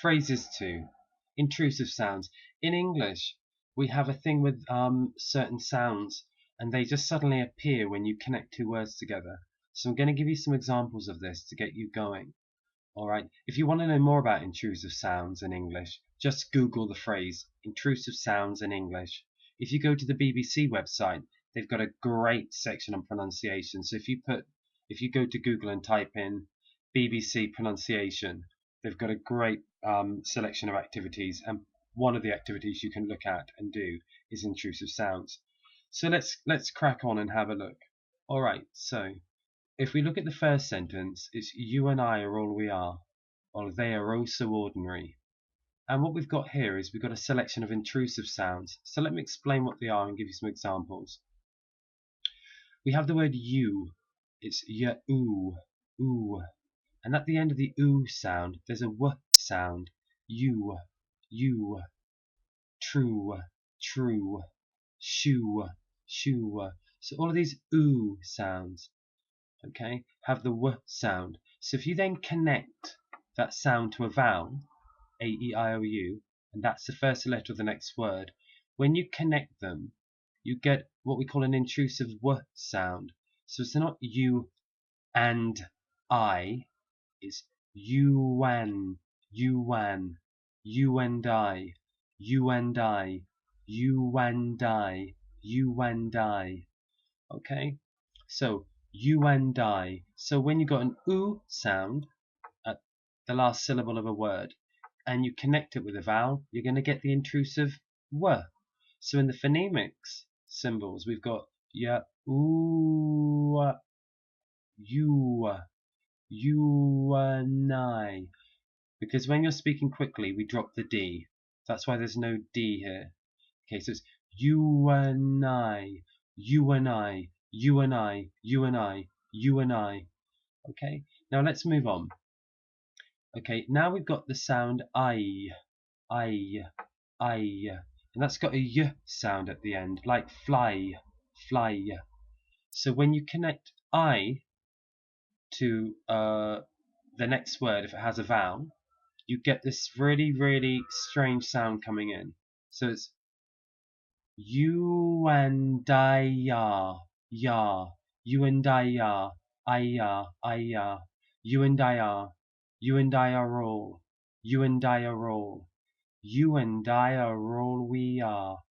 phrases too. Intrusive sounds. In English, we have a thing with certain sounds, and they just suddenly appear when you connect two words together. So I'm going to give you some examples of this to get you going. Alright, if you want to know more about intrusive sounds in English, just Google the phrase intrusive sounds in English. If you go to the BBC website, they've got a great section on pronunciation. So if you go to Google and type in BBC pronunciation, they've got a great selection of activities, and one of the activities you can look at and do is intrusive sounds. So let's crack on and have a look. Alright, so if we look at the first sentence, it's you and I are all we are, while they are oh so ordinary. And what we've got here is we've got a selection of intrusive sounds. So let me explain what they are and give you some examples. We have the word you. It's ya ooh, ooh. And at the end of the ooh sound, there's a w sound. You, you. True, true. Shoo, shoo. So all of these ooh sounds, okay, have the w sound. So if you then connect that sound to a vowel, A, E, I, O, U, and that's the first letter of the next word, when you connect them, you get what we call an intrusive w sound. So it's not you and I, it's you and you and you and I, you and I, you and I, you and I. Okay, so you and I. So when you got an oo sound at the last syllable of a word and you connect it with a vowel, you're going to get the intrusive w. So in the phonemics symbols, we've got ya, ooh, you and I. Because when you're speaking quickly, we drop the D. That's why there's no D here. Okay, so it's you and I, you and I, you and I, you and I, you and I. Okay, now let's move on. Okay, now we've got the sound I, and that's got a y sound at the end, like fly, fly. So when you connect I to the next word, if it has a vowel, you get this really, really strange sound coming in. So it's you and I are, ya. You and I are, you and I are, you and I are all, you and I are all, you and I are all we are.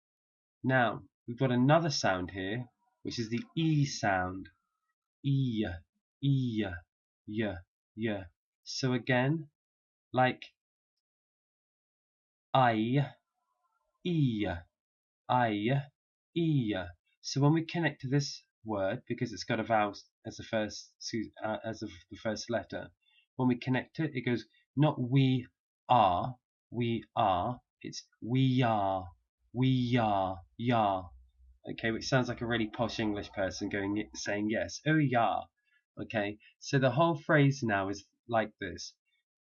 Now, we've got another sound here, which is the E sound. E, y. So again, like I, E. So when we connect to this word, because it's got a vowel as the first letter, when we connect it, it goes not we are, it's we are, ya. Okay, which sounds like a really posh English person saying yes, oh yeah. Okay, so the whole phrase now is like this: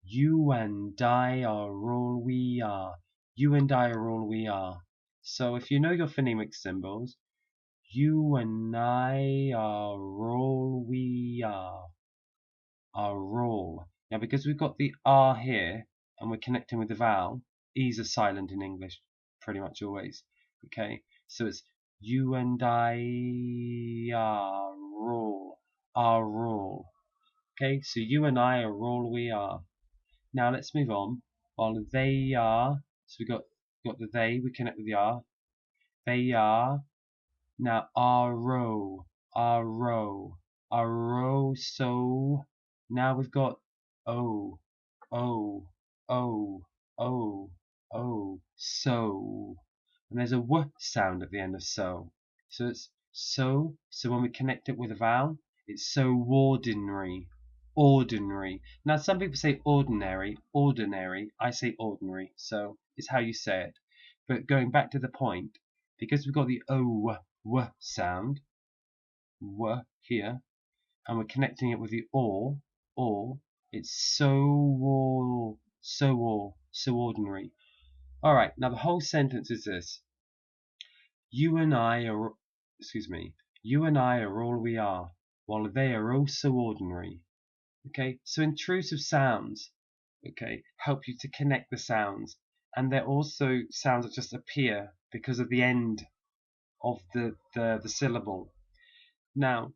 you and I are all we are. You and I are all we are. So if you know your phonemic symbols, you and I are all we are all. Now because we've got the R here and we're connecting with the vowel, E's are silent in English pretty much always. Okay, so it's you and I are all. Okay, so you and I are all we are. Now let's move on. While they are, so we got the they, we connect with the R. They are. Now R-O, so now we've got O, so. And there's a W sound at the end of so. So it's so when we connect it with a vowel, it's so ordinary. Now some people say ordinary, I say ordinary, so it's how you say it. But going back to the point, because we've got the O, W sound, W here, and we're connecting it with the or, it's so ordinary. Alright, now the whole sentence is this. You and I are all we are, while they are oh so ordinary. Okay, so intrusive sounds, okay, help you to connect the sounds. And they're also sounds that just appear because of the end of the syllable. Now,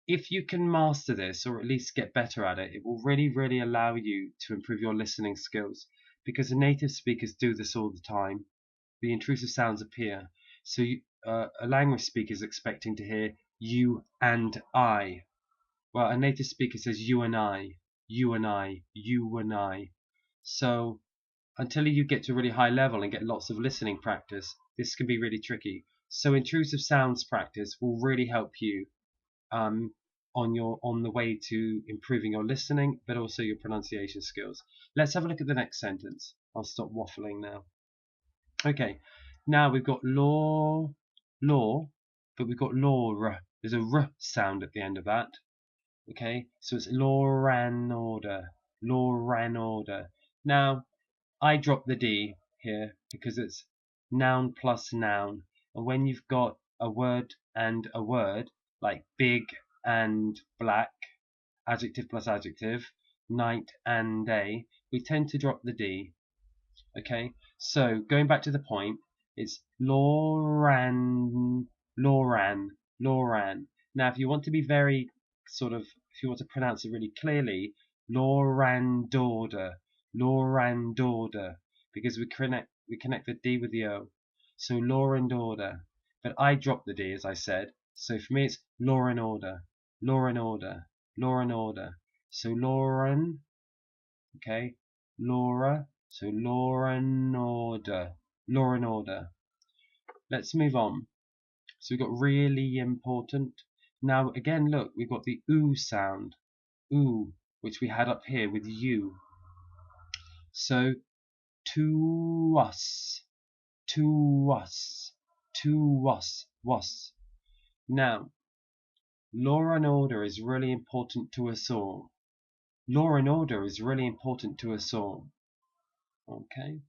if you can master this, or at least get better at it, it will really allow you to improve your listening skills, because the native speakers do this all the time. The intrusive sounds appear. So a language speaker is expecting to hear you and I. Well, a native speaker says you and I, you and I, you and I. So until you get to a really high level and get lots of listening practice, this can be really tricky. So intrusive sounds practice will really help you on the way to improving your listening, but also your pronunciation skills. Let's have a look at the next sentence. I'll stop waffling now. Okay, now we've got law, but we've got law. There's a r sound at the end of that. Okay, so it's law ran order, law ran order. Now, I drop the D here because it's noun plus noun. And when you've got a word and a word, like big and black, adjective plus adjective, night and day, we tend to drop the D. Okay, so going back to the point, it's Loran, Loran, Loran. Now, if you want to be very if you want to pronounce it really clearly, Lorandorder, Lorandorder, because we connect the D with the O. So Lorandorder, but I drop the D as I said. So for me, it's Lauren order, Lauren order, Lauren order. So Lauren, okay, Laura. So Lauren order. Lauren order. Let's move on. So we've got really important. Now again, look, we've got the oo sound. Oo, which we had up here with you. So to us. To us. To us. Was. Now, law and order is really important to us all. Law and order is really important to us all. Okay.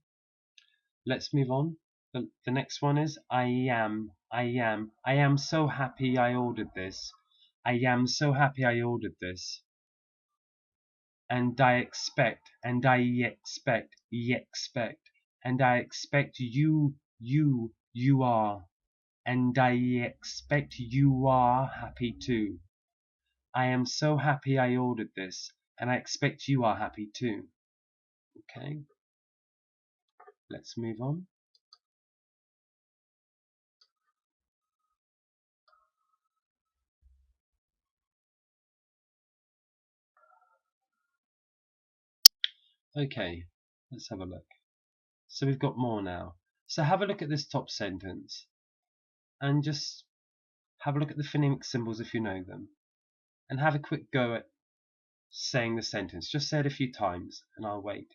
Let's move on. The next one is I am. I am. I am so happy I ordered this. I am so happy I ordered this. And I expect. And I expect. Expect. And I expect you are. And I expect you are happy too. I am so happy I ordered this. And I expect you are happy too. Okay. Let's move on. Okay, let's have a look. So we've got more now. So have a look at this top sentence and just have a look at the phonemic symbols if you know them, and have a quick go at saying the sentence. Just say it a few times and I'll wait.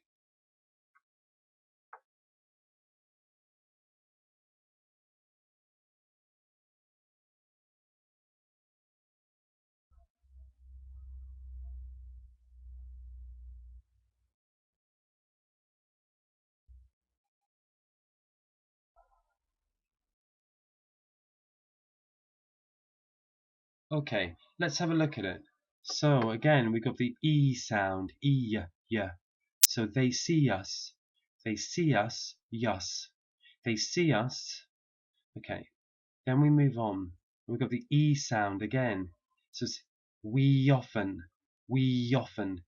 Okay, let's have a look at it. So again, we've got the E sound, E, yeah. So they see us. They see us, yes. They see us. Okay, then we move on. We've got the E sound again. So it's we often, often.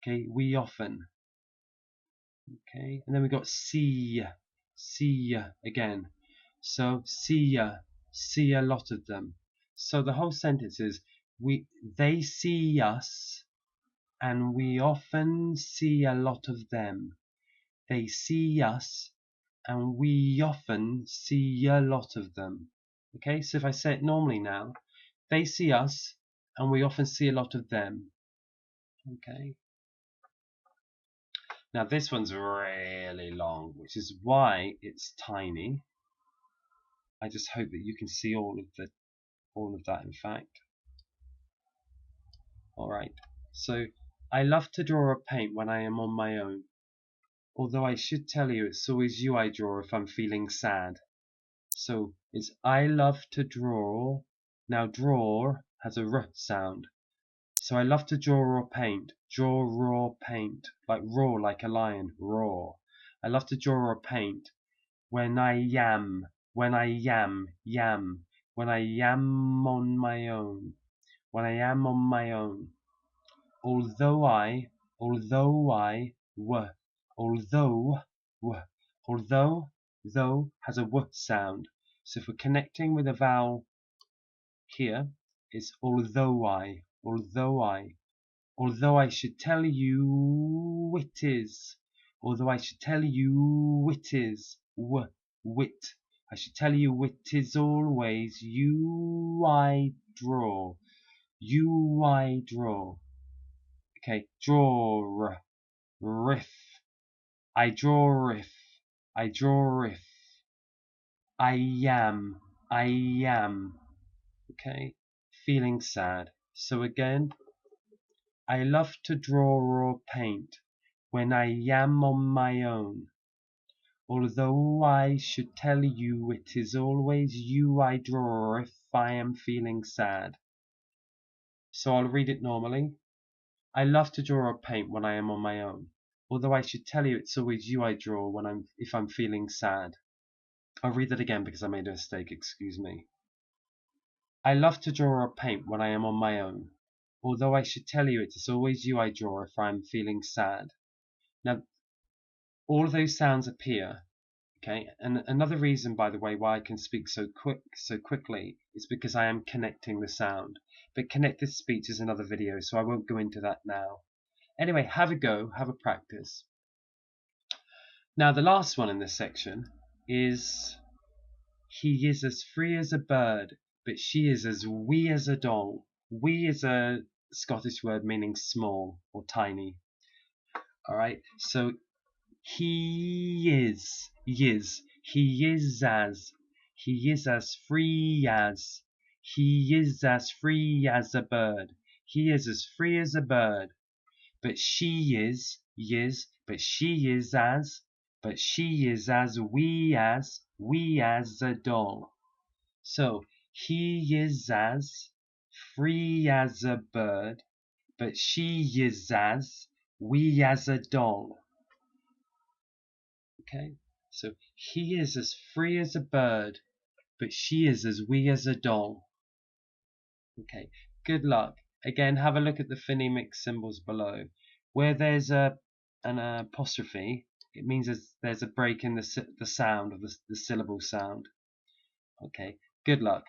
Okay, we often. Okay, and then we've got see again. So see a lot of them. So the whole sentence is they see us and we often see a lot of them. They see us and we often see a lot of them. Okay, so if I say it normally now, they see us and we often see a lot of them. Okay. Now this one's really long, which is why it's tiny. I just hope that you can see all of that in fact. Alright, so I love to draw or paint when I am on my own. Although I should tell you it's always you I draw if I'm feeling sad. So it's I love to draw. Now draw has a r sound. So I love to draw or paint Draw raw paint, like raw, like a lion, raw. I love to draw raw paint when I yam, when I yam, when I yam on my own, when I am on my own. Although I, although I, w, although, w, although, though has a w sound. So if we're connecting with a vowel here, it's although I, although I. Although I should tell you it is. Although I should tell you it is. Wit. I should tell you it is always you I draw. You I draw. Okay, draw. Riff. I draw riff. I draw riff. I am. I am. Okay, feeling sad. So again, I love to draw or paint when I am on my own. Although I should tell you it is always you I draw if I am feeling sad. So I'll read it normally. I love to draw or paint when I am on my own. Although I should tell you it's always you I draw if I'm feeling sad. I'll read that again because I made a mistake, excuse me. I love to draw or paint when I am on my own. Although I should tell you it is always you I draw if I am feeling sad. Now, all of those sounds appear, okay? And another reason, by the way, why I can speak so quickly is because I am connecting the sound. But connected speech is another video, so I won't go into that now. Anyway, have a go, have a practice. Now, the last one in this section is he is as free as a bird, but she is as wee as a doll. Wee is a Scottish word meaning small or tiny. All right, so he is he is as free as a bird. He is as free as a bird. But she is wee as a doll. So he is as free as a bird, but she is as wee as a doll. Okay, so he is as free as a bird, but she is as wee as a doll. Okay, good luck. Again, have a look at the phonemic symbols below. Where there's an apostrophe, it means there's a break in the sound of the syllable sound. Okay, good luck.